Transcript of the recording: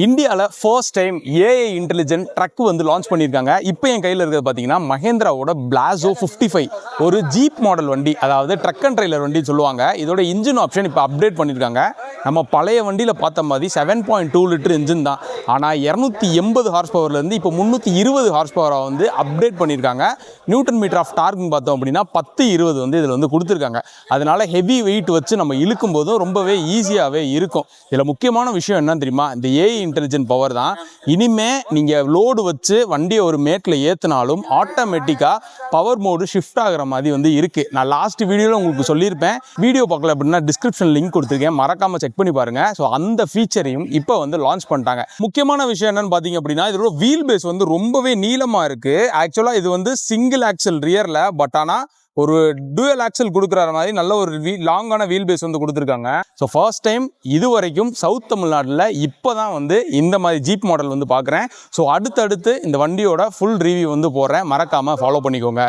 இந்தியாவில் first time AI intelligent truck வந்து launch பண்ணியிருக்காங்க. இப்போ என் கையில் இருக்கிறது பார்த்தீங்கன்னா மஹேந்திராவோட பிளாசோ 55 ஒரு ஜீப் மாடல் வண்டி, அதாவது ட்ரக் அண்ட் ட்ரெய்லர் வண்டின்னு சொல்லுவாங்க. இதோட இன்ஜின் ஆப்ஷன் இப்போ அப்டேட் பண்ணியிருக்காங்க. நம்ம பழைய வண்டியில் பார்த்த மாதிரி 7.2 லிட்டர் இன்ஜின் தான், ஆனால் 280 ஹார்ஸ் பவர்லேருந்து இப்போ 320 ஹார்ஸ் பவராக வந்து அப்டேட் பண்ணியிருக்காங்க. நியூட்டன் மீட்டர் ஆஃப் டார்க்னு பார்த்தோம் அப்படின்னா 10-20 வந்து இதில் வந்து கொடுத்துருக்காங்க. அதனால ஹெவி வெயிட் வச்சு நம்ம இழுக்கும் போதும் ரொம்பவே ஈஸியாகவே இருக்கும். இதில் முக்கியமான விஷயம் என்ன தெரியுமா, இந்த ஏஐ இன்டெலிஜென்ட் பவர் தான். இனிமே நீங்க லோடு வச்சு வண்டியை ஒரு மேட்ல ஏத்தினாலும் ஆட்டோமேட்டிக்கா பவர் மோடு ஷிஃப்ட் ஆகிற மாதிரி வந்து இருக்கு. நான் லாஸ்ட் வீடியோல உங்களுக்கு சொல்லியிருப்பேன். வீடியோ பார்க்கல அப்படின்னா டிஸ்கிரிப்ஷன் லிங்க் கொடுத்துருக்கேன், மறக்காம செக் பண்ணி பாருங்க. ஸோ அந்த ஃபீச்சரையும் இப்போ வந்து லான்ச் பண்ணிட்டாங்க. முக்கியமான விஷயம் என்னன்னு பாத்தீங்க அப்படின்னா, இதோட வீல் பேஸ் வந்து ரொம்பவே நீளமா இருக்கு. ஆக்சுவலா இது வந்து சிங்கிள் ஆக்சல் ரியர்ல, பட் ஆனா ஒரு டூயல் ஆக்சல் கொடுக்குற மாதிரி நல்ல ஒரு லாங்கான வீல் பேஸ் வந்து கொடுத்துருக்காங்க. ஸோ ஃபர்ஸ்ட் டைம் இது வரைக்கும் சவுத் தமிழ்நாட்டில் இப்போ தான் வந்து இந்த மாதிரி ஜீப் மாடல் வந்து பார்க்குறேன். ஸோ அடுத்தடுத்து இந்த வண்டியோட ஃபுல் ரிவ்யூ வந்து போடுறேன், மறக்காமல் ஃபாலோ பண்ணிக்கோங்க.